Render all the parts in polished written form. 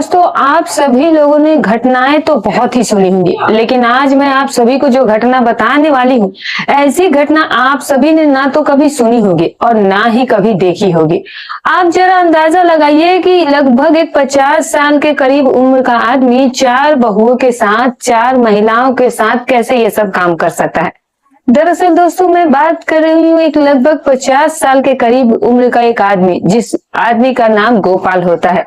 दोस्तों, आप सभी लोगों ने घटनाएं तो बहुत ही सुनी होंगी, लेकिन आज मैं आप सभी को जो घटना बताने वाली हूँ, ऐसी घटना आप सभी ने ना तो कभी सुनी होगी और ना ही कभी देखी होगी। आप जरा अंदाजा लगाइए कि लगभग एक 50 साल के करीब उम्र का आदमी 4 बहुओं के साथ, 4 महिलाओं के साथ कैसे ये सब काम कर सकता है। दरअसल दोस्तों, मैं बात कर रही हूँ एक लगभग 50 साल के करीब उम्र का एक आदमी, जिस आदमी का नाम गोपाल होता है।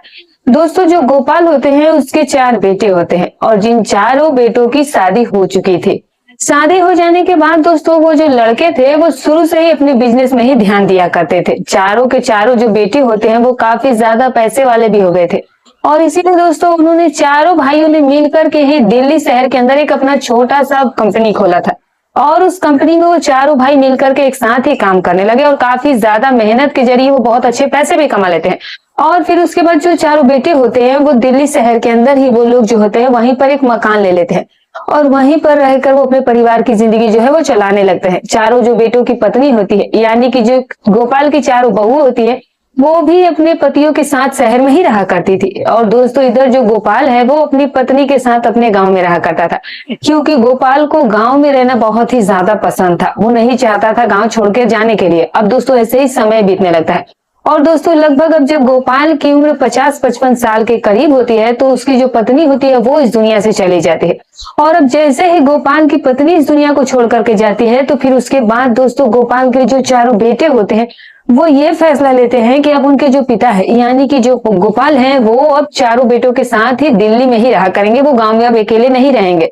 दोस्तों, जो गोपाल होते हैं उसके 4 बेटे होते हैं और जिन चारों बेटों की शादी हो चुकी थी। शादी हो जाने के बाद दोस्तों, वो जो लड़के थे वो शुरू से ही अपने बिजनेस में ही ध्यान दिया करते थे। चारों के चारों जो बेटे होते हैं वो काफी ज्यादा पैसे वाले भी हो गए थे और इसीलिए दोस्तों उन्होंने चारों भाइयों ने मिलकर के ही दिल्ली शहर के अंदर एक अपना छोटा सा कंपनी खोला था और उस कंपनी में वो चारों भाई मिलकर के एक साथ ही काम करने लगे और काफी ज्यादा मेहनत के जरिए वो बहुत अच्छे पैसे भी कमा लेते हैं। और फिर उसके बाद जो चारों बेटे होते हैं वो दिल्ली शहर के अंदर ही वो लोग जो होते हैं वहीं पर एक मकान ले लेते हैं और वहीं पर रहकर वो अपने परिवार की जिंदगी जो है वो चलाने लगते हैं। चारों जो बेटों की पत्नी होती है, यानी कि जो गोपाल की चारों बहू होती है, वो भी अपने पतियों के साथ शहर में ही रहा करती थी। और दोस्तों, इधर जो गोपाल है वो अपनी पत्नी के साथ अपने गांव में रहा करता था, क्योंकि गोपाल को गांव में रहना बहुत ही ज्यादा पसंद था। वो नहीं चाहता था गांव छोड़कर जाने के लिए। अब दोस्तों ऐसे ही समय बीतने लगता है और दोस्तों लगभग अब जब गोपाल की उम्र 50-55 साल के करीब होती है तो उसकी जो पत्नी होती है वो इस दुनिया से चली जाती है। और अब जैसे ही गोपाल की पत्नी इस दुनिया को छोड़ करके जाती है तो फिर उसके बाद दोस्तों गोपाल के जो चारों बेटे होते हैं वो ये फैसला लेते हैं कि अब उनके जो पिता है, यानी कि जो गोपाल हैं, वो अब चारों बेटों के साथ ही दिल्ली में ही रहा करेंगे। वो गाँव में अब अकेले नहीं रहेंगे।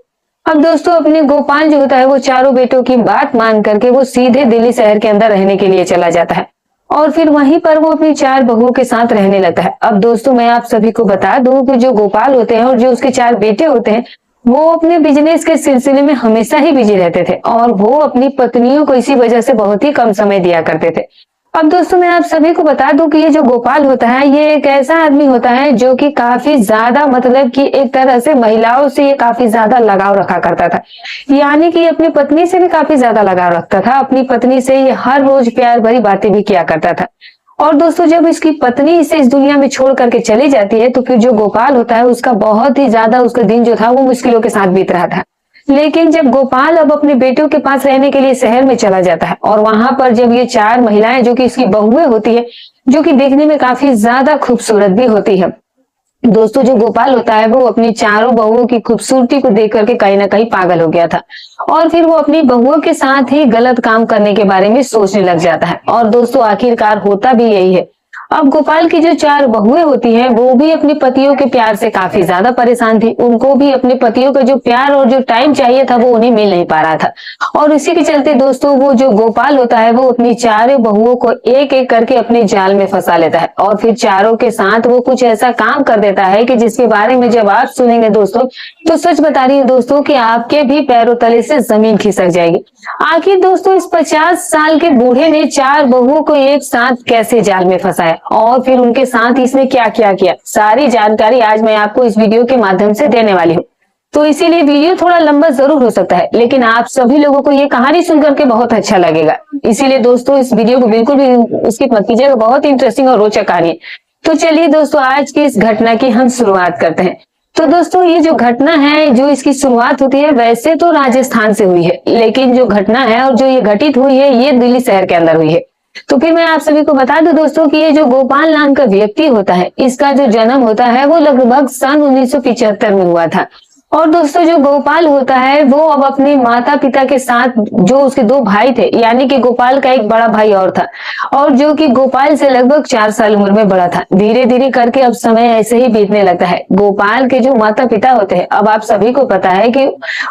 अब दोस्तों अपने गोपाल जो होता है वो चारों बेटों की बात मान करके वो सीधे दिल्ली शहर के अंदर रहने के लिए चला जाता है और फिर वहीं पर वो अपनी 4 बहुओं के साथ रहने लगता है। अब दोस्तों मैं आप सभी को बता दूं कि जो गोपाल होते हैं और जो उसके 4 बेटे होते हैं वो अपने बिजनेस के सिलसिले में हमेशा ही बिजी रहते थे और वो अपनी पत्नियों को इसी वजह से बहुत ही कम समय दिया करते थे। अब दोस्तों मैं आप सभी को बता दूं कि ये जो गोपाल होता है ये एक ऐसा आदमी होता है जो कि काफी ज्यादा मतलब कि एक तरह से महिलाओं से ये काफी ज्यादा लगाव रखा करता था, यानी कि अपनी पत्नी से भी काफी ज्यादा लगाव रखता था। अपनी पत्नी से ये हर रोज प्यार भरी बातें भी किया करता था। और दोस्तों जब इसकी पत्नी इसे इस दुनिया में छोड़ करके चली जाती है तो फिर जो गोपाल होता है उसका बहुत ही ज्यादा उसका दिन जो था वो मुश्किलों के साथ बीत रहा था। लेकिन जब गोपाल अब अपने बेटों के पास रहने के लिए शहर में चला जाता है और वहां पर जब ये 4 महिलाएं जो कि इसकी बहुएं होती है, जो कि देखने में काफी ज्यादा खूबसूरत भी होती है, दोस्तों जो गोपाल होता है वो अपनी चारों बहुओं की खूबसूरती को देख करके कहीं ना कहीं पागल हो गया था और फिर वो अपनी बहुओं के साथ ही गलत काम करने के बारे में सोचने लग जाता है। और दोस्तों आखिरकार होता भी यही है। अब गोपाल की जो 4 बहुएं होती हैं वो भी अपने पतियों के प्यार से काफी ज्यादा परेशान थी। उनको भी अपने पतियों का जो प्यार और जो टाइम चाहिए था वो उन्हें मिल नहीं पा रहा था और इसी के चलते दोस्तों वो जो गोपाल होता है वो अपनी 4 बहुओं को एक एक करके अपने जाल में फंसा लेता है और फिर चारों के साथ वो कुछ ऐसा काम कर देता है कि जिसके बारे में जब आप सुनेंगे दोस्तों तो सच बता रही हूँ दोस्तों कि आपके भी पैरों तले से जमीन खिसक जाएगी। आखिर दोस्तों इस 50 साल के बूढ़े ने 4 बहुओं को एक साथ कैसे जाल में फंसाया और फिर उनके साथ इसने क्या क्या किया, सारी जानकारी आज मैं आपको इस वीडियो के माध्यम से देने वाली हूँ। तो इसीलिए वीडियो थोड़ा लंबा जरूर हो सकता है, लेकिन आप सभी लोगों को ये कहानी सुनकर के बहुत अच्छा लगेगा। इसीलिए दोस्तों इस वीडियो को बिल्कुल भी स्किप मत कीजिएगा, बहुत इंटरेस्टिंग और रोचक कहानी है। तो चलिए दोस्तों आज की इस घटना की हम शुरुआत करते हैं। तो दोस्तों ये जो घटना है, जो इसकी शुरुआत होती है वैसे तो राजस्थान से हुई है, लेकिन जो घटना है और जो ये घटित हुई है ये दिल्ली शहर के अंदर हुई है। तो फिर मैं आप सभी को बता दूं दोस्तों कि ये जो गोपाल नाम का व्यक्ति होता है इसका जो जन्म होता है वो लगभग सन 1975 में हुआ था। और दोस्तों जो गोपाल होता है वो अब अपने माता पिता के साथ, जो उसके 2 भाई थे, यानी कि गोपाल का एक बड़ा भाई और था और जो कि गोपाल से लगभग 4 साल उम्र में बड़ा था। धीरे धीरे करके अब समय ऐसे ही बीतने लगता है। गोपाल के जो माता पिता होते हैं, अब आप सभी को पता है कि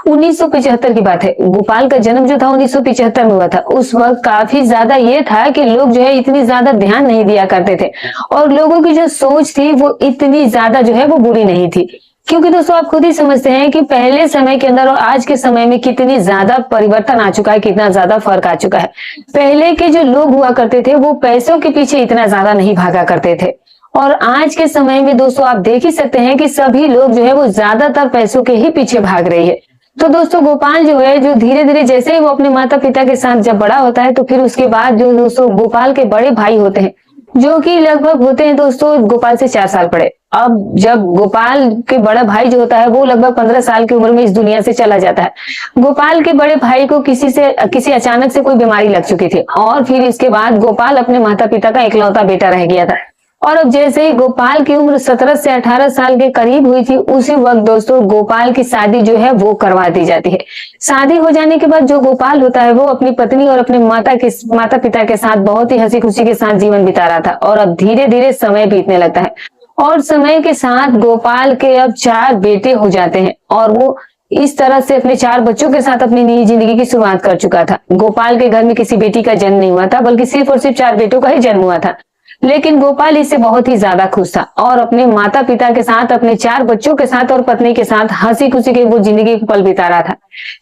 1975 की बात है, गोपाल का जन्म जो था 1975 में हुआ था। उस वक्त काफी ज्यादा ये था कि लोग जो है इतनी ज्यादा ध्यान नहीं दिया करते थे और लोगों की जो सोच थी वो इतनी ज्यादा जो है वो बुरी नहीं थी, क्योंकि दोस्तों आप खुद ही समझते हैं कि पहले समय के अंदर और आज के समय में कितनी ज्यादा परिवर्तन आ चुका है, कितना ज्यादा फर्क आ चुका है। पहले के जो लोग हुआ करते थे वो पैसों के पीछे इतना ज्यादा नहीं भागा करते थे और आज के समय में दोस्तों आप देख ही सकते हैं कि सभी लोग जो है वो ज्यादातर पैसों के ही पीछे भाग रही है। तो दोस्तों गोपाल जो है जो धीरे धीरे जैसे ही वो अपने माता पिता के साथ जब बड़ा होता है तो फिर उसके बाद जो दोस्तों गोपाल के बड़े भाई होते हैं, जो कि लगभग होते हैं दोस्तों गोपाल से 4 साल बड़े, अब जब गोपाल के बड़ा भाई जो होता है वो लगभग 15 साल की उम्र में इस दुनिया से चला जाता है। गोपाल के बड़े भाई को किसी अचानक से कोई बीमारी लग चुकी थी और फिर इसके बाद गोपाल अपने माता पिता का इकलौता बेटा रह गया था। और अब जैसे ही गोपाल की उम्र 17 से 18 साल के करीब हुई थी, उसी वक्त दोस्तों गोपाल की शादी जो है वो करवा दी जाती है। शादी हो जाने के बाद जो गोपाल होता है वो अपनी पत्नी और अपने माता पिता के साथ बहुत ही हंसी खुशी के साथ जीवन बिता रहा था। और अब धीरे धीरे समय बीतने लगता है और समय के साथ गोपाल के अब 4 बेटे हो जाते हैं और वो इस तरह से अपने 4 बच्चों के साथ अपनी नई जिंदगी की शुरुआत कर चुका था। गोपाल के घर में किसी बेटी का जन्म नहीं हुआ था, बल्कि सिर्फ और सिर्फ 4 बेटों का ही जन्म हुआ था। लेकिन गोपाल इससे बहुत ही ज्यादा खुश था और अपने माता पिता के साथ, अपने 4 बच्चों के साथ और पत्नी के साथ हंसी खुशी के वो जिंदगी को पल बिता रहा था।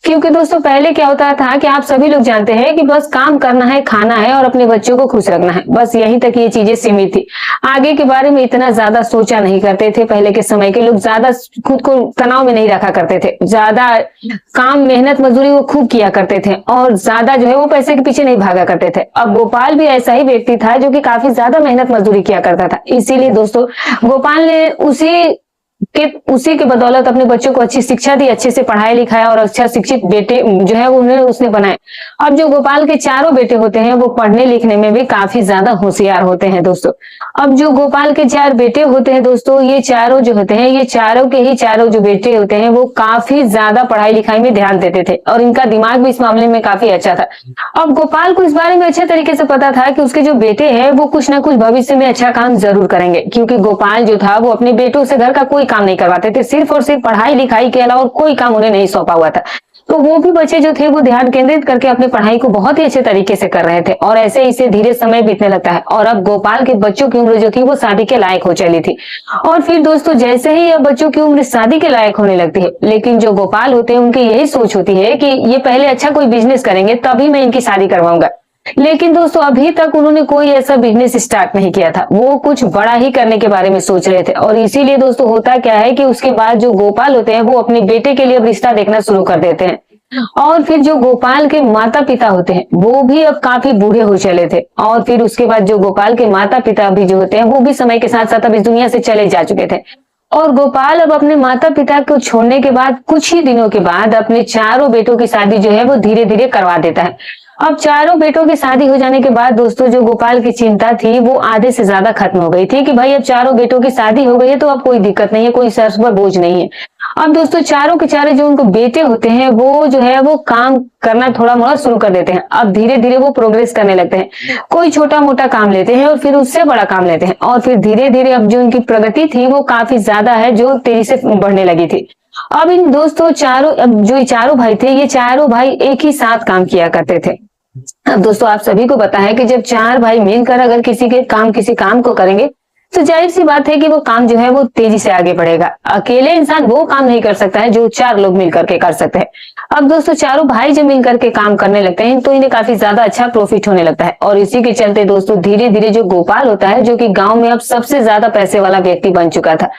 क्योंकि दोस्तों पहले क्या होता था कि आप सभी लोग जानते हैं कि बस काम करना है, खाना है और अपने बच्चों को खुश रखना है, बस यहीं तक ये चीजें सीमित थी। आगे के बारे में इतना ज्यादा सोचा नहीं करते थे। पहले के समय के लोग ज्यादा खुद को तनाव में नहीं रखा करते थे, ज्यादा काम मेहनत मजदूरी वो खूब किया करते थे और ज्यादा जो है वो पैसे के पीछे नहीं भागा करते थे। अब गोपाल भी ऐसा ही व्यक्ति था जो कि काफी ज्यादा मेहनत मजदूरी किया करता था। इसीलिए दोस्तों गोपाल ने उसी के बदौलत अपने बच्चों को अच्छी शिक्षा दी, अच्छे से पढ़ाई लिखाया और अच्छा शिक्षित बेटे जो है उन्हें उसने बनाए। अब जो गोपाल के 4 बेटे होते हैं वो पढ़ने लिखने में भी काफी ज्यादा होशियार होते हैं दोस्तों। अब जो गोपाल के 4 बेटे होते हैं दोस्तों, ये चारों जो होते हैं, ये चारों के ही चारों जो बेटे होते हैं वो काफी ज्यादा पढ़ाई लिखाई में ध्यान देते थे और इनका दिमाग भी इस मामले में काफी अच्छा था। अब गोपाल को इस बारे में अच्छे तरीके से पता था कि उसके जो बेटे हैं वो कुछ ना कुछ भविष्य में अच्छा काम जरूर करेंगे, क्योंकि गोपाल जो था वो अपने बेटों से घर का कोई काम नहीं करवाते थे, सिर्फ और सिर्फ पढ़ाई लिखाई के अलावा कोई काम उन्हें नहीं सौंपा हुआ था। तो वो भी बच्चे जो थे वो ध्यान केंद्रित करके अपनी पढ़ाई को बहुत ही अच्छे तरीके से कर रहे थे और ऐसे ही से धीरे समय बीतने लगता है और अब गोपाल के बच्चों की उम्र जो थी वो शादी के लायक हो चली थी। और फिर दोस्तों जैसे ही अब बच्चों की उम्र शादी के लायक होने लगती है, लेकिन जो गोपाल होते हैं उनकी यही सोच होती है कि ये पहले अच्छा कोई बिजनेस करेंगे तभी मैं इनकी शादी करवाऊंगा। लेकिन दोस्तों अभी तक उन्होंने कोई ऐसा बिजनेस स्टार्ट नहीं किया था, वो कुछ बड़ा ही करने के बारे में सोच रहे थे। और इसीलिए दोस्तों होता क्या है कि उसके बाद जो गोपाल होते हैं वो अपने बेटे के लिए अब रिश्ता देखना शुरू कर देते हैं। और फिर जो गोपाल के माता पिता होते हैं वो भी अब काफी बूढ़े हो चले थे और फिर उसके बाद जो गोपाल के माता पिता भी जो होते हैं वो भी समय के साथ साथ अब इस दुनिया से चले जा चुके थे। और गोपाल अब अपने माता पिता को छोड़ने के बाद कुछ ही दिनों के बाद अपने 4 बेटों की शादी जो है वो धीरे धीरे करवा देता है। अब 4 बेटों की शादी हो जाने के बाद दोस्तों जो गोपाल की चिंता थी वो आधे से ज्यादा खत्म हो गई थी कि भाई अब 4 बेटों की शादी हो गई है तो अब कोई दिक्कत नहीं है, कोई सर पर बोझ नहीं है। अब दोस्तों 4 के 4 जो उनको बेटे होते हैं वो जो है वो काम करना थोड़ा मोड़ा शुरू कर देते हैं। अब धीरे धीरे वो प्रोग्रेस करने लगते हैं, कोई छोटा मोटा काम लेते हैं और फिर उससे बड़ा काम लेते हैं और फिर धीरे धीरे अब जो उनकी प्रगति थी वो काफी ज्यादा है, जो तेजी से बढ़ने लगी थी। अब इन दोस्तों जो 4 भाई थे, ये 4 भाई एक ही साथ काम किया करते थे। अब दोस्तों आप सभी को पता है कि जब 4 भाई मिलकर अगर किसी काम को करेंगे तो जाहिर सी बात है कि वो काम जो है वो तेजी से आगे बढ़ेगा। अकेले इंसान वो काम नहीं कर सकता है जो 4 लोग मिलकर के कर सकते हैं। अब दोस्तों 4 भाई जब मिलकर के काम करने लगते हैं तो इन्हें काफी ज्यादा अच्छा प्रॉफिट होने लगता है और इसी के चलते दोस्तों धीरे धीरे जो गोपाल होता है, जो कि गांव में अब सबसे ज्यादा पैसे वाला व्यक्ति बन चुका था,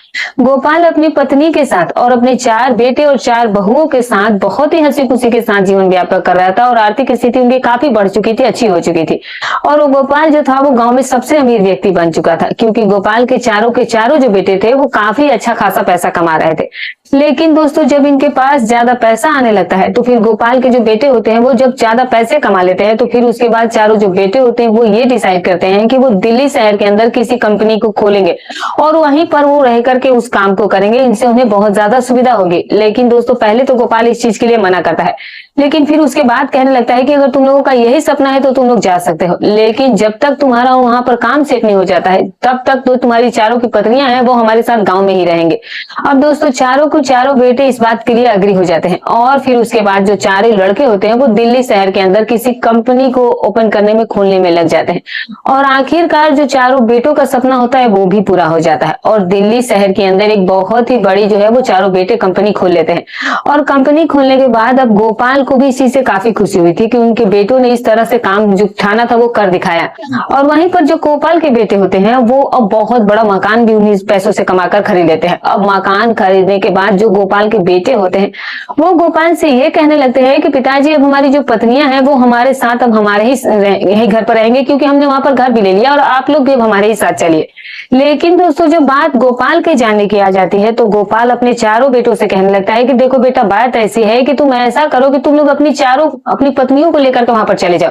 गोपाल अपनी पत्नी के साथ और अपने 4 बेटे और 4 बहुओं के साथ बहुत ही हंसी खुशी के साथ जीवन व्यापक कर रहा था और आर्थिक स्थिति उनकी काफी बढ़ चुकी थी, अच्छी हो चुकी थी। और वो गोपाल जो था वो गाँव में सबसे अमीर व्यक्ति बन चुका था, क्योंकि गोपाल के चारों जो बेटे थे वो काफी अच्छा खासा पैसा कमा रहे थे। लेकिन दोस्तों जब इनके पास ज्यादा पैसा आने लगता है तो फिर गोपाल के जो बेटे होते हैं वो जब ज्यादा पैसे कमा लेते हैं तो फिर उसके बाद 4 जो बेटे होते हैं वो ये डिसाइड करते हैं कि वो दिल्ली शहर के अंदर किसी कंपनी को खोलेंगे और वहीं पर वो रह करके उस काम को करेंगे, इनसे उन्हें बहुत ज्यादा सुविधा होगी। लेकिन दोस्तों पहले तो गोपाल इस चीज के लिए मना करता है, लेकिन फिर उसके बाद कहने लगता है कि अगर तुम लोगों का यही सपना है तो तुम लोग जा सकते हो, लेकिन जब तक तुम्हारा वहां पर काम सेट नहीं हो जाता है तब तक तो तुम्हारी 4 की पत्नियां हैं वो हमारे साथ गांव में ही रहेंगे। अब दोस्तों 4 बेटे इस बात के लिए अग्री हो जाते हैं और फिर उसके बाद जो 4 लड़के होते हैं वो दिल्ली शहर के अंदर किसी कंपनी को ओपन करने में, खोलने में लग जाते हैं और आखिरकार जो 4 बेटों का सपना होता है वो भी पूरा हो जाता है और दिल्ली शहर के अंदर एक बहुत ही बड़ी जो है वो 4 बेटे कंपनी खोल लेते हैं। और कंपनी खोलने के बाद अब गोपाल को भी इसी से काफी खुशी हुई थी कि उनके बेटों ने इस तरह से काम जो ठाना था वो कर दिखाया। और वहीं पर जो गोपाल के बेटे होते हैं वो अब बहुत बड़ा मकान भी उन्हीं पैसों से कमाकर खरीद लेते हैं। अब मकान खरीदने के बाद बाद जो गोपाल के बेटे होते हैं वो गोपाल से ये कहने लगते हैं कि पिताजी अब हमारी जो पत्नियां हैं वो हमारे साथ अब हमारे ही घर पर रहेंगे, क्योंकि हमने वहां पर घर भी ले लिया और आप लोग भी अब हमारे ही साथ चलिए। लेकिन दोस्तों जब बात गोपाल के जाने की आ जाती है तो गोपाल अपने चारों बेटों से कहने लगता है कि देखो बेटा, बात ऐसी है कि तुम ऐसा करो कि तुम लोग अपनी पत्नियों को लेकर के वहां पर चले जाओ।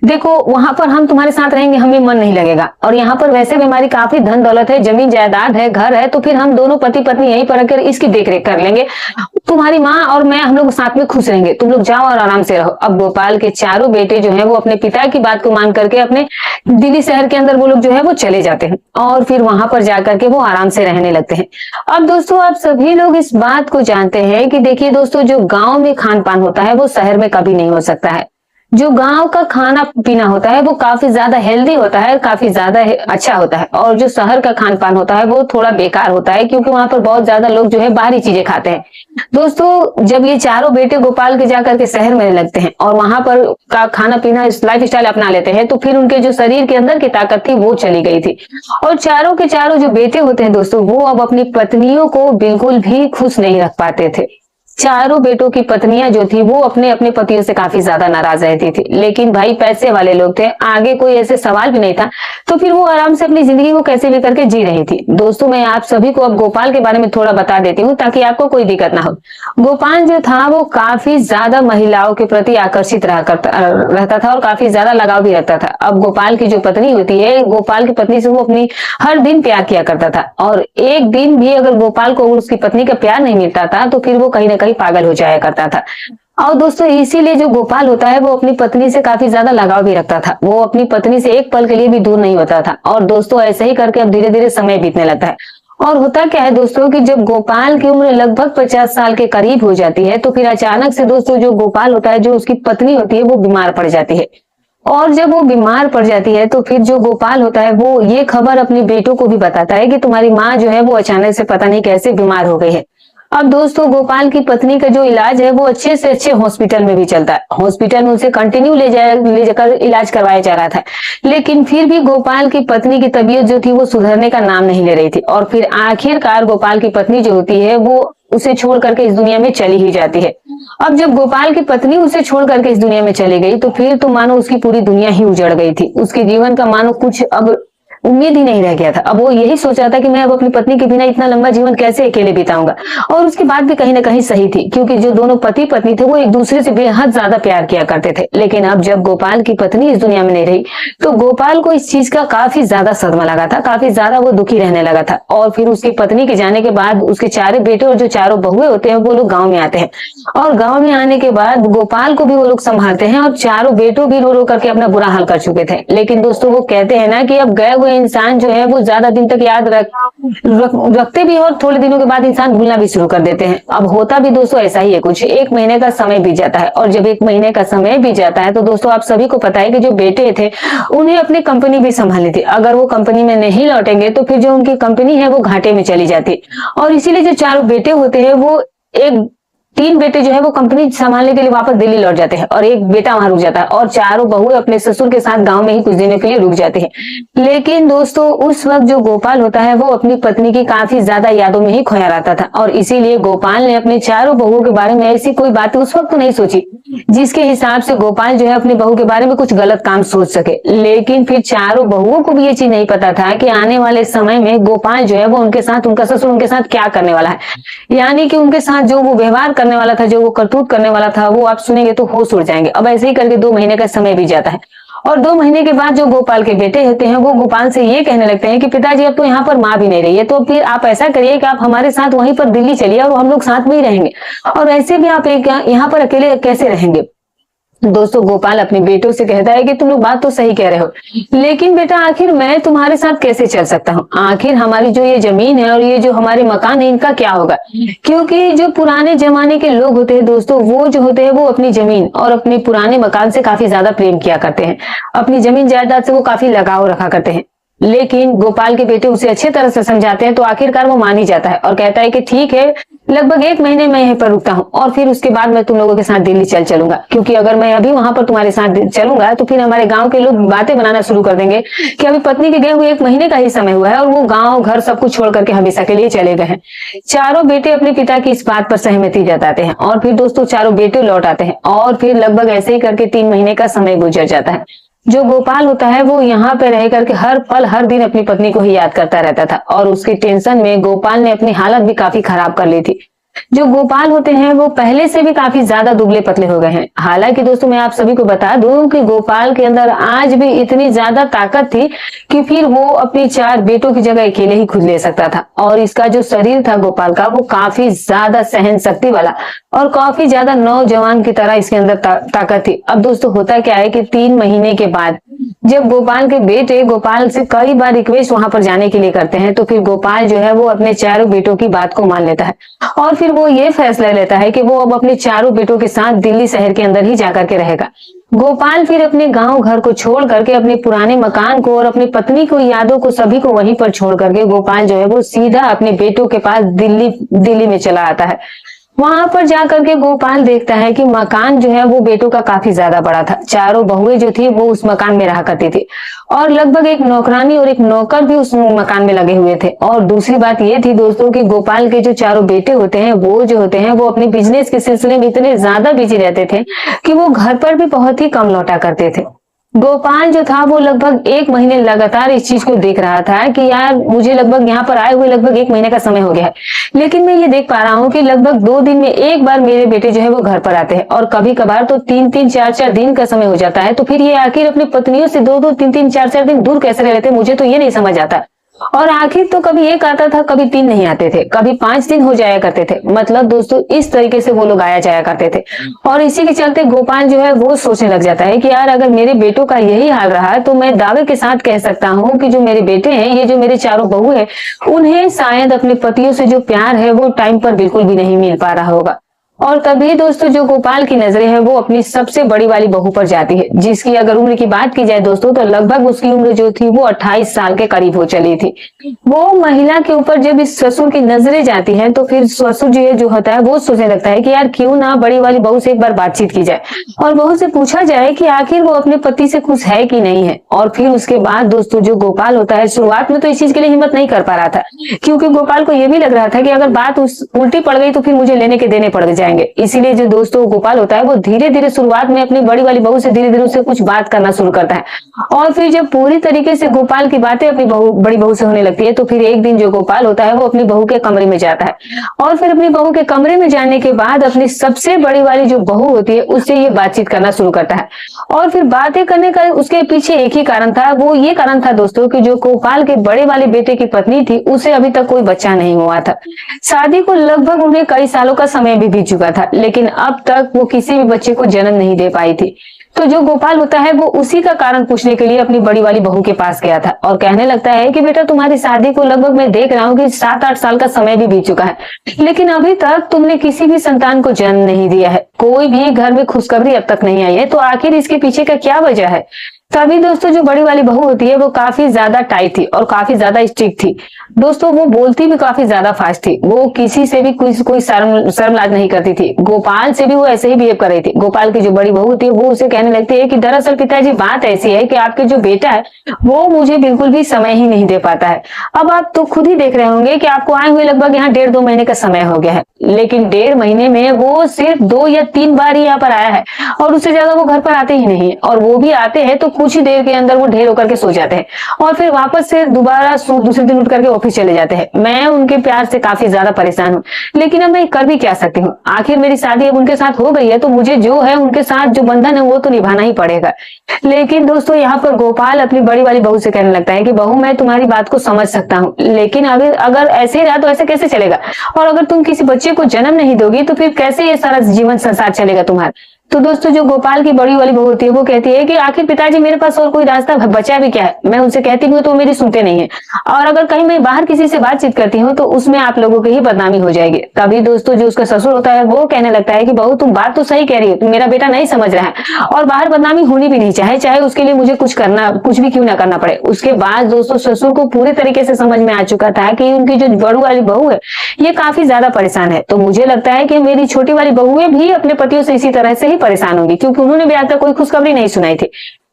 देखो वहां पर हम तुम्हारे साथ रहेंगे, हमें मन नहीं लगेगा, और यहाँ पर वैसे भी हमारी काफी धन दौलत है, जमीन जायदाद है, घर है, तो फिर हम दोनों पति पत्नी यहीं पर रहकर इसकी देखरेख कर लेंगे। तुम्हारी माँ और मैं हम लोग साथ में खुश रहेंगे, तुम लोग जाओ और आराम से रहो। अब गोपाल के चारों बेटे जो है वो अपने पिता की बात को मान करके अपने दिल्ली शहर के अंदर वो लोग जो है वो चले जाते हैं और फिर वहां पर जाकर के वो आराम से रहने लगते हैं। अब दोस्तों आप सभी लोग इस बात को जानते हैं कि देखिए दोस्तों, जो गांव में खान पान होता है वो शहर में कभी नहीं हो सकता है। जो गांव का खाना पीना होता है वो काफी ज्यादा हेल्दी होता है, काफी ज्यादा अच्छा होता है, और जो शहर का खान पान होता है वो थोड़ा बेकार होता है, क्योंकि वहां पर बहुत ज्यादा लोग जो है बाहरी चीजें खाते हैं। दोस्तों जब ये चारों बेटे गोपाल के जाकर के शहर में लगते हैं और वहां पर का खाना पीना लाइफ स्टाइल अपना लेते हैं, तो फिर उनके जो शरीर के अंदर की ताकत थी वो चली गई थी, और चारों के चारों जो बेटे होते हैं दोस्तों वो अब अपनी पत्नियों को बिल्कुल भी खुश नहीं रख पाते थे। चारों बेटों की पत्नियां जो थी वो अपने अपने पतियों से काफी ज्यादा नाराज रहती थी, लेकिन भाई पैसे वाले लोग थे, आगे कोई ऐसे सवाल भी नहीं था, तो फिर वो आराम से अपनी जिंदगी को कैसे भी करके जी रही थी। दोस्तों मैं आप सभी को अब गोपाल के बारे में थोड़ा बता देती हूँ ताकि आपको कोई दिक्कत ना हो। गोपाल जो था वो काफी ज्यादा महिलाओं के प्रति आकर्षित रहता था और काफी ज्यादा लगाव भी रखता था। अब गोपाल की जो पत्नी होती है, गोपाल की पत्नी से वो अपनी हर दिन प्यार किया करता था, और एक दिन भी अगर गोपाल को उसकी पत्नी का प्यार नहीं मिलता था तो फिर वो कहीं ना कहीं पागल हो जाया करता था। और दोस्तों इसीलिए जो गोपाल होता है वो अपनी पत्नी से काफी ज्यादा लगाव भी रखता था, वो अपनी पत्नी से एक पल के लिए भी दूर नहीं होता था। और दोस्तों ऐसे ही करके अब धीरे धीरे समय बीतने लगता है, और होता क्या है दोस्तों कि जब गोपाल की उम्र लगभग 50 साल के करीब हो जाती है तो फिर अचानक से दोस्तों जो गोपाल होता है, जो उसकी पत्नी होती है, वो बीमार पड़ जाती है। और जब वो बीमार पड़ जाती है तो फिर जो गोपाल होता है वो ये खबर अपने बेटों को भी बताता है कि तुम्हारी माँ जो है वो अचानक से पता नहीं कैसे बीमार हो गई है। अब दोस्तों गोपाल की पत्नी का जो इलाज है वो अच्छे से अच्छे हॉस्पिटल में भी चलता है, हॉस्पिटल में उसे कंटिन्यू ले जाकर इलाज करवाया जा रहा था, लेकिन फिर भी गोपाल की पत्नी की तबीयत जो थी वो सुधरने का नाम नहीं ले रही थी, और फिर आखिरकार गोपाल की पत्नी जो होती है वो उसे छोड़ करके इस दुनिया में चली ही जाती है। अब जब गोपाल की पत्नी उसे छोड़ करके इस दुनिया में चली गई तो फिर तो मानो उसकी पूरी दुनिया ही उजड़ गई थी, उसके जीवन का मानो कुछ अब उम्मीद ही नहीं रह गया था। अब वो यही सोच रहा था कि मैं अब अपनी पत्नी के बिना इतना लंबा जीवन कैसे अकेले बिताऊंगा, और उसकी बात भी कहीं ना कहीं सही थी, क्योंकि जो दोनों पति पत्नी थे वो एक दूसरे से बेहद ज्यादा प्यार किया करते थे। लेकिन अब जब गोपाल की पत्नी इस दुनिया में नहीं रही तो गोपाल को इस चीज का काफी ज्यादा सदमा लगा था, काफी ज्यादा वो दुखी रहने लगा था। और फिर उसकी पत्नी के जाने के बाद उसके चारों बेटे और जो चारों बहुए होते हैं वो लोग गाँव में आते हैं, और गाँव में आने के बाद गोपाल को भी वो लोग संभालते हैं, और चारों बेटों भी रो रो करके अपना बुरा हाल कर चुके थे। लेकिन दोस्तों वो कहते हैं ना कि अब गए हुए इंसान जो है वो ज्यादा दिन तक याद रखते भी, और थोड़े दिनों के बाद इंसान भूलना भी शुरू कर देते हैं। अब होता भी दोस्तों ऐसा ही है, कुछ 1 महीने का समय बीत जाता है, और जब 1 महीने का समय बीत जाता है तो दोस्तों आप सभी को पता है कि जो बेटे थे उन्हें अपनी कंपनी भी संभालनी थी। अगर वो कंपनी में नहीं लौटेंगे तो फिर जो उनकी कंपनी है वो घाटे में चली जाती, और इसीलिए जो चारों बेटे होते हैं वो 3 बेटे जो है वो कंपनी संभालने के लिए वापस दिल्ली लौट जाते हैं, और 1 बेटा वहां रुक जाता है, और चारों बहुएं अपने ससुर के साथ गांव में ही कुछ दिनों के लिए रुक जाते हैं। लेकिन दोस्तों उस वक्त जो गोपाल होता है वो अपनी पत्नी की काफी ज्यादा यादों में ही खोया रहता था, और इसीलिए गोपाल ने अपने चारों बहुओं के बारे में ऐसी कोई बात उस वक्त तो नहीं सोची जिसके हिसाब से गोपाल जो है अपनी बहू के बारे में कुछ गलत काम सोच सके। लेकिन फिर चारों बहुओं को भी ये चीज नहीं पता था कि आने वाले समय में गोपाल जो है वो उनके साथ, उनका ससुर उनके साथ क्या करने वाला है, यानी कि उनके साथ जो वो व्यवहार करने वाला था, जो वो करतूत करने वाला था, वो आप सुनेंगे तो होश उड़ जाएंगे। अब ऐसे ही करके 2 महीने का समय बीत जाता है, और 2 महीने के बाद जो गोपाल के बेटे होते हैं वो गोपाल से ये कहने लगते हैं कि पिताजी अब तो यहाँ पर माँ भी नहीं रही है, तो फिर आप ऐसा करिए कि आप हमारे साथ वहीं पर दिल्ली चलिए और हम लोग साथ में ही रहेंगे, और ऐसे भी आप यहाँ पर अकेले कैसे रहेंगे। दोस्तों गोपाल अपने बेटों से कहता है कि तुम लोग बात तो सही कह रहे हो, लेकिन बेटा आखिर मैं तुम्हारे साथ कैसे चल सकता हूँ, आखिर हमारी जो ये जमीन है और ये जो हमारे मकान है इनका क्या होगा। क्योंकि जो पुराने जमाने के लोग होते हैं दोस्तों, वो जो होते हैं वो अपनी जमीन और अपने पुराने मकान से काफी ज्यादा प्रेम किया करते हैं, अपनी जमीन जायदाद से वो काफी लगाव रखा करते हैं। लेकिन गोपाल के बेटे उसे अच्छे तरह से समझाते हैं तो आखिरकार वो मान ही जाता है और कहता है कि ठीक है, लगभग 1 महीने मैं यहीं पर रुकता हूँ और फिर उसके बाद मैं तुम लोगों के साथ दिल्ली चल चलूंगा, क्योंकि अगर मैं अभी वहां पर तुम्हारे साथ चलूंगा तो फिर हमारे गांव के लोग बातें बनाना शुरू कर देंगे कि अभी पत्नी के गए हुए 1 महीने का ही समय हुआ है और वो गांव घर सब कुछ छोड़ करके हमेशा के लिए चले गए हैं। चारों बेटे अपने पिता की इस बात पर सहमति जताते हैं और फिर दोस्तों चारों बेटे लौट आते हैं और फिर लगभग ऐसे ही करके 3 महीने का समय गुजर जाता है। जो गोपाल होता है वो यहाँ पे रह करके हर पल हर दिन अपनी पत्नी को ही याद करता रहता था और उसकी टेंशन में गोपाल ने अपनी हालत भी काफी खराब कर ली थी। जो गोपाल होते हैं वो पहले से भी काफी ज्यादा दुबले पतले हो गए हैं। हालांकि दोस्तों मैं आप सभी को बता दूं कि गोपाल के अंदर आज भी इतनी ज्यादा ताकत थी कि फिर वो अपनी 4 बेटों की जगह अकेले ही खुद ले सकता था और इसका जो शरीर था गोपाल का वो काफी ज्यादा सहन शक्ति वाला और काफी ज्यादा नौजवान की तरह इसके अंदर ताकत थी। अब दोस्तों होता क्या है कि 3 महीने के बाद जब गोपाल के बेटे गोपाल से कई बार रिक्वेस्ट वहां पर जाने के लिए करते हैं तो फिर गोपाल जो है वो अपने चारों बेटों की बात को मान लेता है और फिर वो ये फैसला लेता है कि वो अब अपने चारों बेटों के साथ दिल्ली शहर के अंदर ही जाकर के रहेगा। गोपाल फिर अपने गांव घर को छोड़ करके अपने पुराने मकान को और अपनी पत्नी को यादों को सभी को वहीं पर छोड़ करके गोपाल जो है वो सीधा अपने बेटों के पास दिल्ली में चला आता है। वहां पर जाकर के गोपाल देखता है कि मकान जो है वो बेटों का काफी ज्यादा बड़ा था। चारों बहुएं जो थी वो उस मकान में रहा करती थी और लगभग एक नौकरानी और एक नौकर भी उस मकान में लगे हुए थे। और दूसरी बात ये थी दोस्तों कि गोपाल के जो चारों बेटे होते हैं वो जो होते हैं वो अपने बिजनेस के सिलसिले में इतने ज्यादा बिजी रहते थे कि वो घर पर भी बहुत ही कम लौटा करते थे। गोपाल जो था वो लगभग 1 महीने लगातार इस चीज को देख रहा था कि यार मुझे लगभग यहाँ पर आए हुए लगभग 1 महीने का समय हो गया है, लेकिन मैं ये देख पा रहा हूँ कि लगभग 2 दिन में एक बार मेरे बेटे जो है वो घर पर आते हैं और कभी कभार तो 3-3 4-4 दिन का समय हो जाता है। तो फिर ये आखिर अपनी पत्नियों से 2-2 3-3 4-4 दिन दूर कैसे रह लेते हैं, मुझे तो ये नहीं समझ आता। और आखिर तो कभी 1 आता था, कभी 3 नहीं आते थे, कभी 5 दिन हो जाया करते थे। मतलब दोस्तों इस तरीके से वो लोग आया जाया करते थे और इसी के चलते गोपाल जो है वो सोचने लग जाता है कि यार अगर मेरे बेटों का यही हाल रहा तो मैं दावे के साथ कह सकता हूँ कि जो मेरे बेटे हैं, ये जो मेरे चारों बहू है, उन्हें शायद अपने पतियों से जो प्यार है वो टाइम पर बिल्कुल भी नहीं मिल पा रहा होगा। और तभी दोस्तों जो गोपाल की नजरें हैं वो अपनी सबसे बड़ी वाली बहू पर जाती है, जिसकी अगर उम्र की बात की जाए दोस्तों तो लगभग उसकी उम्र जो थी वो 28 साल के करीब हो चली थी। वो महिला के ऊपर जब इस ससुर की नजरें जाती हैं तो फिर ससुर जो होता है वो सोचने लगता है कि यार क्यों ना बड़ी वाली बहू से एक बार बातचीत की जाए और बहू से पूछा जाए कि आखिर वो अपने पति से खुश है कि नहीं है। और फिर उसके बाद दोस्तों जो गोपाल होता है शुरुआत में तो इस चीज के लिए हिम्मत नहीं कर पा रहा था, क्योंकि गोपाल को यह भी लग रहा था कि अगर बात उल्टी पड़ गई तो फिर मुझे लेने के देने पड़ जाएंगे। इसीलिए जो दोस्तों गोपाल होता है वो धीरे धीरे शुरुआत में अपनी बड़ी वाली बहू से धीरे धीरे उससे कुछ बात करना शुरू करता है और फिर जब पूरी तरीके से गोपाल की बातें अपनी बड़ी बहू से होने लगती है तो फिर एक दिन जो गोपाल होता है वो अपनी बहू के कमरे में जाता है और फिर अपनी बहू के कमरे में जाने के बाद अपनी सबसे बड़ी वाली जो बहू होती है उससे ये बातचीत करना शुरू करता है। और फिर बातें करने का उसके पीछे एक ही कारण था, वो ये कारण था दोस्तों कि जो गोपाल के बड़े वाले बेटे की पत्नी थी उसे अभी तक कोई बच्चा नहीं हुआ था। शादी को लगभग उन्हें कई सालों का समय भी बीत चुका था, लेकिन अब तक वो किसी भी बच्चे को जन्म नहीं दे पाई थी। तो जो गोपाल होता है वो उसी का कारण पूछने के लिए अपनी बड़ी वाली बहू के पास गया था और कहने लगता है कि बेटा तुम्हारी शादी को लगभग मैं देख रहा हूँ कि 7-8 साल का समय भी बीत चुका है, लेकिन अभी तक तुमने किसी भी संतान को जन्म नहीं दिया है, कोई भी घर में खुशखबरी अब तक नहीं आई है, तो आखिर इसके पीछे का क्या वजह है। तभी दोस्तों जो बड़ी वाली बहू होती है वो काफी ज्यादा टाइट थी और काफी ज्यादा स्ट्रिक्ट थी। दोस्तों वो बोलती भी काफी ज्यादा फास्ट थी, वो किसी से भी कोई शर्म लाज नहीं करती थी। गोपाल से भी वो ऐसे ही बिहेव कर रही थी। गोपाल की जो बड़ी बहू होती है वो उसे कहने लगती है कि दरअसल पिताजी बात ऐसी है कि आपके जो बेटा है वो मुझे बिल्कुल भी समय ही नहीं दे पाता है। अब आप तो खुद ही देख रहे होंगे कि आपको आए हुए लगभग यहाँ 1.5-2 महीने का समय हो गया है, लेकिन 1.5 महीने में वो सिर्फ 2 या 3 बार ही यहाँ पर आया है और उससे ज्यादा वो घर पर आते ही नहीं है, और वो भी आते हैं तो कुछ ही देर के अंदर वो ढेर होकर के सो जाते हैं और फिर वापस से दोबारा दूसरे दिन उठ करके ऑफिस चले जाते हैं। मैं उनके प्यार से काफी ज्यादा परेशान हूँ, लेकिन अब मैं कर भी क्या सकती हूँ, आखिर मेरी शादी अब उनके साथ हो गई है तो मुझे जो है उनके साथ जो बंधन है वो तो निभाना ही पड़ेगा। लेकिन दोस्तों यहाँ पर गोपाल अपनी बड़ी वाली बहू से कहने लगता है कि बहू मैं तुम्हारी बात को समझ सकता हूँ, लेकिन अगर ऐसे ही रहा तो ऐसे कैसे चलेगा, और अगर तुम किसी बच्चे को जन्म नहीं दोगी तो फिर कैसे ये सारा जीवन संसार चलेगा तुम्हारा। तो दोस्तों जो गोपाल की बड़ी वाली बहू होती है वो कहती है कि आखिर पिताजी मेरे पास और कोई रास्ता बचा भी क्या है। मैं उनसे कहती हूँ तो वो मेरी सुनते नहीं है, और अगर कहीं मैं बाहर किसी से बातचीत करती हूँ तो उसमें आप लोगों की ही बदनामी हो जाएगी। तभी दोस्तों जो उसका ससुर होता है वो कहने लगता है कि बहू तुम बात तो सही कह रही हो, तुम मेरा बेटा नहीं समझ रहा है, और बाहर बदनामी होनी भी नहीं चाहे, चाहे उसके लिए मुझे कुछ भी क्यों ना करना पड़े। उसके बाद दोस्तों ससुर को पूरे तरीके से समझ में आ चुका था कि उनकी जो बड़ू वाली बहू है ये काफी ज्यादा परेशान है। तो मुझे लगता है कि मेरी छोटी वाली बहुएं भी अपने पतियों से इसी तरह से ही परेशान होंगी, क्योंकि उन्होंने भी आज तक कोई खुशखबरी नहीं सुनाई थी।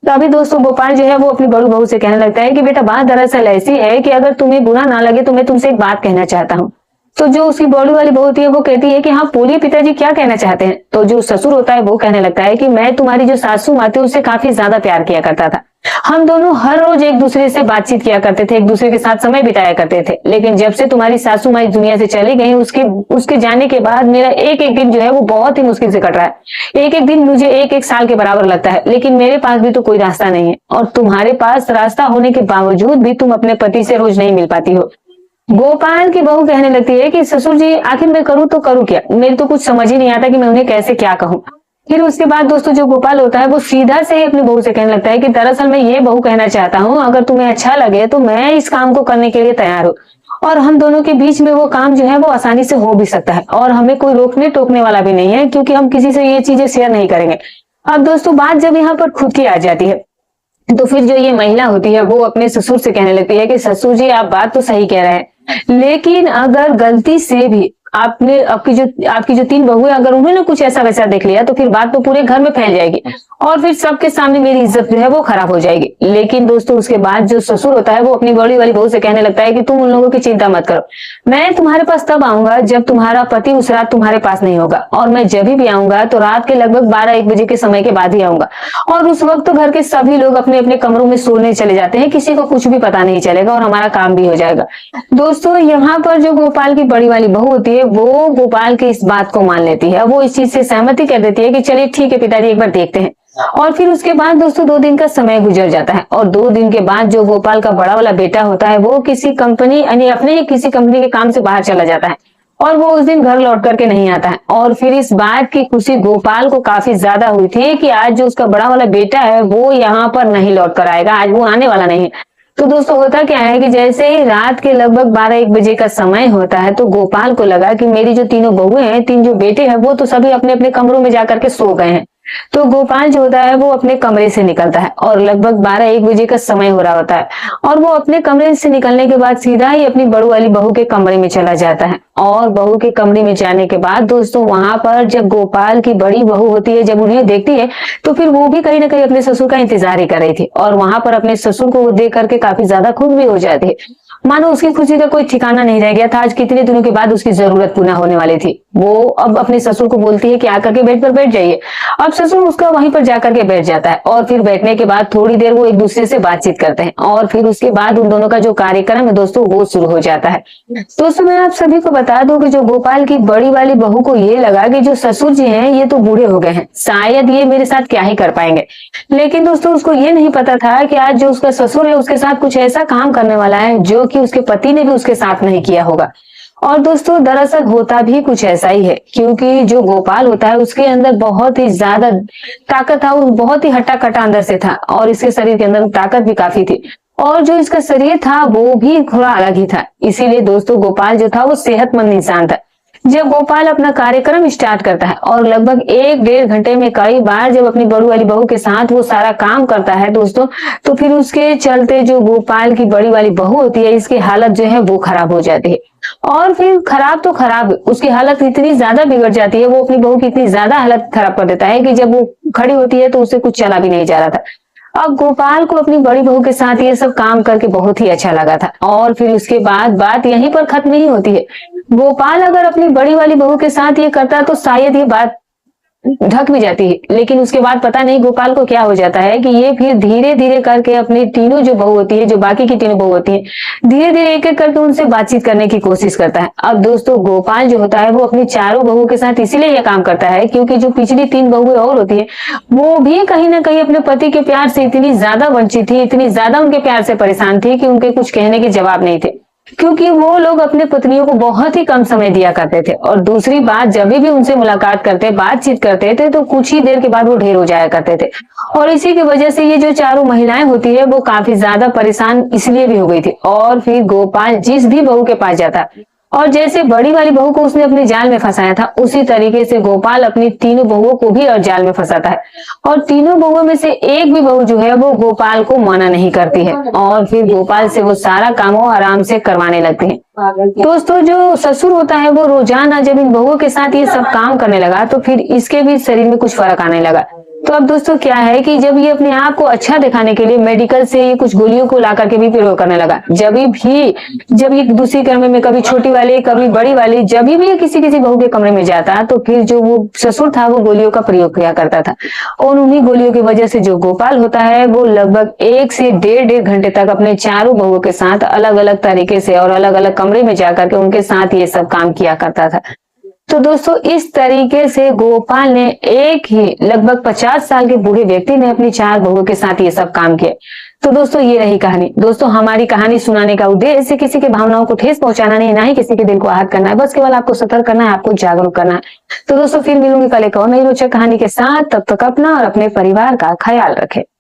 तो अभी दोस्तों गोपाल जो है वो अपनी बड़ू बहू से कहने लगता है कि बेटा बात दरअसल ऐसी है कि अगर तुम्हें बुरा ना लगे तो मैं तुमसे एक बात कहना चाहता हूँ। तो जो उसकी बड़ू वाली बहू होती है वो कहती है कि हाँ बोलिए पिताजी क्या कहना चाहते हैं। तो जो ससुर होता है वो कहने लगता है कि मैं तुम्हारी जो सासू माँ थी उससे काफी ज्यादा प्यार किया करता था। हम दोनों हर रोज एक दूसरे से बातचीत किया करते थे, एक दूसरे के साथ समय बिताया करते थे। लेकिन जब से तुम्हारी सासू माँ इस दुनिया से चली गई उसके जाने के बाद मेरा एक एक दिन जो है वो बहुत ही मुश्किल से कट रहा है। एक एक दिन मुझे एक एक साल के बराबर लगता है, लेकिन मेरे पास भी तो कोई रास्ता नहीं है, और तुम्हारे पास रास्ता होने के बावजूद भी तुम अपने पति से रोज नहीं मिल पाती हो। गोपाल की बहू कहने लगती है कि ससुर जी आखिर मैं करूँ तो करूँ क्या, मेरे तो कुछ समझ ही नहीं आता कि मैं उन्हें कैसे क्या कहूँ। फिर उसके बाद दोस्तों जो गोपाल होता है वो सीधा से ही अपनी बहू से कहने लगता है कि दरअसल मैं ये बहू कहना चाहता हूँ, अगर तुम्हें अच्छा लगे तो मैं इस काम को करने के लिए तैयार हूँ, और हम दोनों के बीच में वो काम जो है वो आसानी से हो भी सकता है, और हमें कोई रोकने टोकने वाला भी नहीं है, क्योंकि हम किसी से ये चीजें शेयर नहीं करेंगे। अब दोस्तों बात जब यहाँ पर खुद की आ जाती है तो फिर जो ये महिला होती है वो अपने ससुर से कहने लगती है कि ससुर जी आप बात तो सही कह रहे हैं, लेकिन अगर गलती से भी आपकी जो 3 बहुएं अगर उन्होंने कुछ ऐसा वैसा देख लिया तो फिर बात तो पूरे घर में फैल जाएगी, और फिर सबके सामने मेरी इज्जत जो है वो खराब हो जाएगी। लेकिन दोस्तों उसके बाद जो ससुर होता है वो अपनी बड़ी वाली बहू से कहने लगता है कि तुम उन लोगों की चिंता मत करो, मैं तुम्हारे पास तब आऊंगा जब तुम्हारा पति उस रात तुम्हारे पास नहीं होगा, और मैं जब भी आऊंगा तो रात के लगभग 12-1 बजे के समय के बाद ही आऊंगा, और उस वक्त तो घर के सभी लोग अपने अपने कमरों में सोने चले जाते हैं, किसी को कुछ भी पता नहीं चलेगा और हमारा काम भी हो जाएगा। दोस्तों यहाँ पर जो गोपाल की बड़ी वाली बहू होती है वो गोपाल की इस बात को मान लेती है, वो इस चीज से सहमति कर देती है कि चलिए ठीक है पिताजी एक बार देखते हैं। और फिर उसके बाद दोस्तों 2 दिन का समय गुजर जाता है, और 2 दिन के बाद जो गोपाल का बड़ा वाला बेटा होता है वो किसी कंपनी यानी अपने ही किसी कंपनी के काम से बाहर चला जाता है, और वो उस दिन घर लौट करके नहीं आता है। और फिर इस बात की खुशी गोपाल को काफी ज्यादा हुई थी कि आज जो उसका बड़ा वाला बेटा है वो यहाँ पर नहीं लौट कर आएगा, आज वो आने वाला नहीं है। तो दोस्तों होता क्या है कि जैसे ही रात के लगभग 12-1 बजे का समय होता है तो गोपाल को लगा कि मेरी जो तीनों बहुएं हैं, 3 जो बेटे हैं वो तो सभी अपने अपने कमरों में जाकर के सो गए हैं। तो गोपाल जो होता है वो अपने कमरे से निकलता है, और लगभग 12-1 बजे का समय हो रहा होता है, और वो अपने कमरे से निकलने के बाद सीधा ही अपनी बड़ू वाली बहू के कमरे में चला जाता है। और बहू के कमरे में जाने के बाद दोस्तों वहां पर जब गोपाल की बड़ी बहू होती है जब उन्हें देखती है तो फिर वो भी कहीं ना कहीं अपने ससुर का इंतजार ही कर रही थी, और वहां पर अपने ससुर को देख करके काफी ज्यादा खुश भी हो जाती है, मानो उसकी खुशी का कोई ठिकाना नहीं रह गया था। आज कितने दिनों के बाद उसकी जरूरत पूर्ण होने वाली थी। वो अब अपने ससुर को बोलती है कि आकर के बेड पर बैठ जाइए। अब ससुर उसका वहीं पर जाकर के बैठ जाता है, और फिर बैठने के बाद थोड़ी देर वो एक दूसरे से बातचीत करते हैं, और फिर उसके बाद उन दोनों का जो कार्यक्रम है दोस्तों वो शुरू हो जाता है। दोस्तों मैं आप सभी को बता दूं कि जो गोपाल की बड़ी वाली बहू को ये लगा कि जो ससुर जी हैं ये तो बूढ़े हो गए हैं, शायद ये मेरे साथ क्या ही कर पाएंगे। लेकिन दोस्तों उसको ये नहीं पता था कि आज जो उसका ससुर है उसके साथ कुछ ऐसा काम करने वाला है जो कि उसके पति ने भी उसके साथ नहीं किया होगा। और दोस्तों दरअसल होता भी कुछ ऐसा ही है, क्योंकि जो गोपाल होता है उसके अंदर बहुत ही ज्यादा ताकत था, वो बहुत ही हट्टा कट्टा अंदर से था, और इसके शरीर के अंदर ताकत भी काफी थी, और जो इसका शरीर था वो भी थोड़ा अलग ही था। इसीलिए दोस्तों गोपाल जो था वो सेहतमंद इंसान था। जब गोपाल अपना कार्यक्रम स्टार्ट करता है और लगभग 1-1.5 घंटे में कई बार जब अपनी बड़ू वाली बहू के साथ वो सारा काम करता है दोस्तों, तो फिर उसके चलते जो गोपाल की बड़ी वाली बहू होती है इसकी हालत जो है वो खराब हो जाती है। और फिर खराब तो खराब, उसकी हालत इतनी ज्यादा बिगड़ जाती है, वो अपनी बहू की इतनी ज्यादा हालत खराब कर देता है कि जब वो खड़ी होती है तो उससे कुछ चला भी नहीं जा रहा था। अब गोपाल को अपनी बड़ी बहू के साथ ये सब काम करके बहुत ही अच्छा लगा था, और फिर उसके बाद बात यहीं पर खत्म नहीं होती है। गोपाल अगर अपनी बड़ी वाली बहू के साथ ये करता तो शायद ये बात ढक भी जाती है, लेकिन उसके बाद पता नहीं गोपाल को क्या हो जाता है कि ये फिर धीरे धीरे करके अपनी तीनों जो बहू होती है, जो बाकी की तीनों बहू होती है, धीरे धीरे एक एक करके उनसे बातचीत करने की कोशिश करता है। अब दोस्तों गोपाल जो होता है वो अपनी चारों बहू के साथ इसीलिए यह काम करता है क्योंकि जो पिछली 3 बहुएं और होती है वो भी कहीं ना कहीं अपने पति के प्यार से इतनी ज्यादा वंचित थी, इतनी ज्यादा उनके प्यार से परेशान थी कि उनके कुछ कहने के जवाब नहीं थे। क्योंकि वो लोग अपने पत्नियों को बहुत ही कम समय दिया करते थे और दूसरी बात जब भी उनसे मुलाकात करते बातचीत करते थे तो कुछ ही देर के बाद वो ढेर हो जाया करते थे। और इसी की वजह से ये जो चारों महिलाएं होती है वो काफी ज्यादा परेशान इसलिए भी हो गई थी। और फिर गोपाल जिस भी बहू के पास जाता और जैसे बड़ी वाली बहू को उसने अपने जाल में फंसाया था उसी तरीके से गोपाल अपनी तीनों बहुओं को भी और जाल में फंसाता है। और तीनों बहुओं में से एक भी बहू जो है वो गोपाल को मना नहीं करती है और फिर गोपाल से वो सारा काम वो आराम से करवाने लगते हैं। दोस्तों जो ससुर होता है वो रोजाना जब इन बहुओं के साथ ये सब काम करने लगा तो फिर इसके भी शरीर में कुछ फर्क आने लगा। तो अब दोस्तों क्या है कि जब ये अपने आप को अच्छा दिखाने के लिए मेडिकल से ये कुछ गोलियों को ला करके भी प्रयोग करने लगा। जब ये दूसरी कमरे में कभी छोटी वाली कभी बड़ी वाली जब भी ये किसी किसी बहू के कमरे में जाता तो फिर जो वो ससुर था वो गोलियों का प्रयोग किया करता था। और उन्हीं गोलियों की वजह से जो गोपाल होता है वो लगभग 1 से 1.5 घंटे तक अपने चारों बहुओं के साथ अलग अलग तरीके से और अलग अलग कमरे में जाकर के उनके साथ ये सब काम किया करता था। तो दोस्तों इस तरीके से गोपाल ने एक ही लगभग 50 साल के बूढ़े व्यक्ति ने अपनी 4 बहुओं के साथ ये सब काम किए। तो दोस्तों ये रही कहानी। दोस्तों हमारी कहानी सुनाने का उद्देश्य किसी की भावनाओं को ठेस पहुंचाना नहीं, ना ही किसी के दिल को आहत करना है, बस केवल आपको सतर्क करना है, आपको जागरूक करना है। तो दोस्तों फिर मिलूंगी कल एक और नई रोचक कहानी के साथ। तब तक अपना और अपने परिवार का ख्याल रखें।